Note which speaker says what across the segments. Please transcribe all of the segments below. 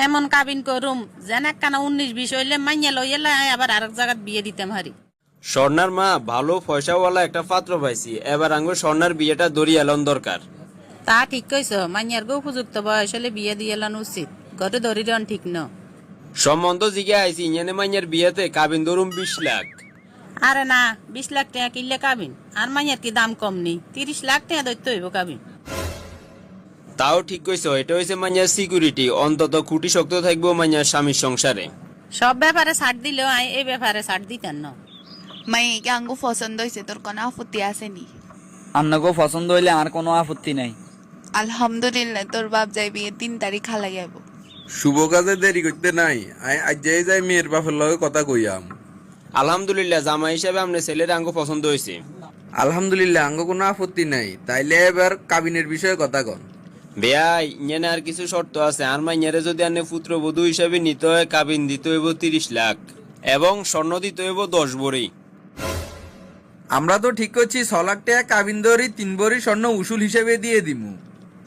Speaker 1: এমন কাবিন করুম যেন একখানা 19-20 হইলে মাইয়া লইয়া আবার আরেক জায়গায় বিয়ে দিতাম হারি।
Speaker 2: স্বর্ণার মা ভালো পয়সাওয়ালা একটা পাত্র পাইছি, এবার আঙ্গো স্বর্ণার বিয়েটা দড়িয়ে এলন দরকার।
Speaker 1: তা ঠিক কইছ, মাইয়ার গো উপযুক্ত বয়স হলে বিয়ে দিয়ে এলান উচিত, গটে ধরিরন ঠিক ন।
Speaker 2: সম্বন্ধ জিগে আইছি ইঞ্জানে মাইয়ার বিয়েতে কাবিন ধরুম 20 লাখ।
Speaker 1: আরে না, 20 লাখ টাকা কিনলে কাবিন, আর মাইয়ার কি দাম কম নেই, 30 লাখ টাকা দৈত্য হইব কাবিন।
Speaker 2: তাও ঠিক কইছো, এটা হইছে মাইয়ার সিকিউরিটি, অন্তত খুঁটি শক্ত থাকবো মাইয়ার স্বামীর সংসারে।
Speaker 1: সব ব্যাপারে ছাড় দিলেও এই ব্যাপারে ছাড় দিতেন না।
Speaker 3: মাইকে আঙ্গু পছন্দ হয়েছে, তোর কোনো আপত্তি আসেনি?
Speaker 4: আপনাকেও পছন্দ হইলে আর কোনো আপত্তি নাই।
Speaker 3: আলহামদুলিল্লাহ, তোর বাপ যাই বিয়ে 3 তারিখ হালাই যাব।
Speaker 5: শুভ কাজে দেরি করতে নাই, আজ যাই মেয়ের বাপের লগে কথা কইয়াম।
Speaker 2: আলহামদুলিল্লাহ, জামাই হিসাবে আপনার ছেলের আঙ্গো পছন্দ হয়েছে।
Speaker 5: আলহামদুলিল্লাহ, আঙ্গ কোনো আপত্তি নাই। তাইলে এবার কাবিনের বিষয়ে কথা কন।
Speaker 2: বেয়াই ইঞ্জানে আর কিছু শর্ত আছে। আর মাইয়ারে যদি আনে পুত্রবধূ হিসাবে নিতে হয়, কাবিন দিতে হইব 30 লাখ এবং স্বর্ণ দিতে হইব 10 ভরি।
Speaker 5: আমরা তো ঠিক করছি 6 লাখ টাকা কাবিন ধরি 3 ভরি স্বর্ণ উসুল হিসেবে দিয়ে দিমু।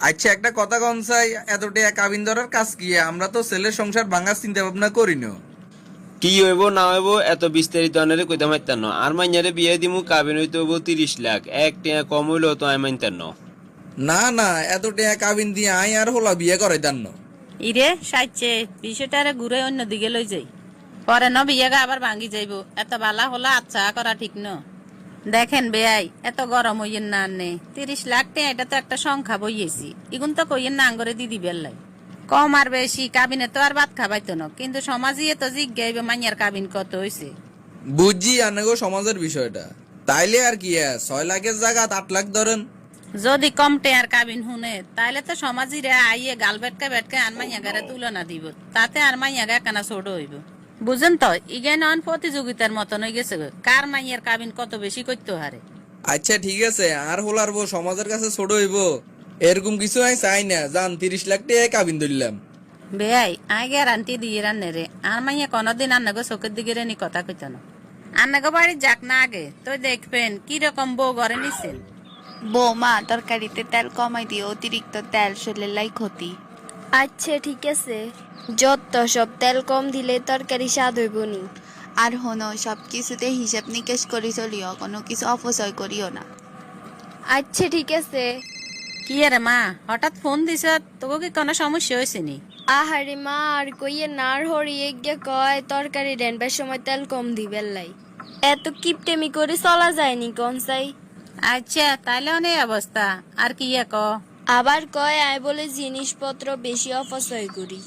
Speaker 5: আচ্ছা একটা কথা কন চাই, এত টাকা কাবিন ধরার কাজ কি? আমরা তো ছেলের সংসার ভাঙার চিন্তা ভাবনা করি না।
Speaker 2: কি হইব না হইব এত বিস্তারিত আনারে কইতে মাইতাম না। আর মাইয়ারে বিয়ে দিমু, কাবিন হইতে হইব 30 লাখ, এক টাকা কম হইলেও তো আমি মানতাম না।
Speaker 5: না না, এত টাকা কাবিন দিয়ে আই আর হলা বিয়ে করাইতাম না।
Speaker 1: ইরে সাইছে বিষয়টারে ঘুরে অন্য দিকে লই যাই, পরে ন বিয়েগা আবার ভাঙ্গি যাইব। এত বালা হলা আচ্ছা করা ঠিক ন। দেখেন বেয়াই, এত গরম হইয়েন না আনে, 30 লাখ টাকা এটা তো একটা সংখ্যা বইয়েছি, ইগুন তো কইয়েন না আঙ্গরে দিদি বেল্লাই। কম আর বেশি কাবিনে তো আর ভাত খাবাইতো না, কিন্তু সমাজে তো জিজ্ঞাইব মাইয়ার কাবিন কত হইছে।
Speaker 5: বুঝছি আনেগো সমাজের বিষয়টা। তাইলে আর কি 6 লাখের জায়গা 8 লাখ ধরেন।
Speaker 1: যদি কম টেয়ার কাবিন শুনে তাইলে তো সমাজিরে আইয়ে গাল বেটকে বেটকে আর মাইয়া গারে তুলনা দিব, তাতে আর মাইয়া গা কেনা ছোট হইব। বুঝেন তো, ইগান প্রতিযোগিতার মতন হয়ে গেছে, কার মাইয়ার কাবিন কত বেশি করতে হারে।
Speaker 5: আচ্ছা ঠিক আছে, আর হলার বউ সমাজের কাছে ছোট হইব এরকম কিছু আমি চাই না। যান 30 লাখ টাকা কাবিন ধরলাম।
Speaker 1: বেয়াই আই গ্যারান্টি দিয়ে রান্নে রে, আর মাইয়া কোনদিন আন্নাগো চোখের দিকে রেনি কথা কইত না। আন্নাগো বাড়ি যাক না আগে তো দেখবেন কিরকম বউ ঘরে নিছেন।
Speaker 3: বৌমা, তরকারিতে তেল কমাই দিও, অতিরিক্ত তেল শরীরের লাই ক্ষতি।
Speaker 6: আচ্ছা ঠিক আছে, যত সব তেল কম দিলে তরকারি স্বাদ হইব নি।
Speaker 3: আর হনো, সব কিছুতে হিসাব নিকেশ করি চলিও, কোনো কিছু অপচয় করিও না।
Speaker 6: আচ্ছা ঠিক আছে।
Speaker 1: কি রে মা, হঠাৎ ফোন দিছ, তোকে কি কোনো সমস্যা হয়েছে নি?
Speaker 6: আহারে মা, আর কইয়ে নার হরিয়ে গিয়ে কয় তরকারি রান্নার সময় তেল কম দিবেন লাই। এত কিপটেমি করে চলা যায়নি কোন চাই।
Speaker 1: আচ্ছা তাইলে অনেক অবস্থা, আর কি ক?
Speaker 6: আবার কয় আয় বলে জিনিসপত্র বেশি অপচয় করি।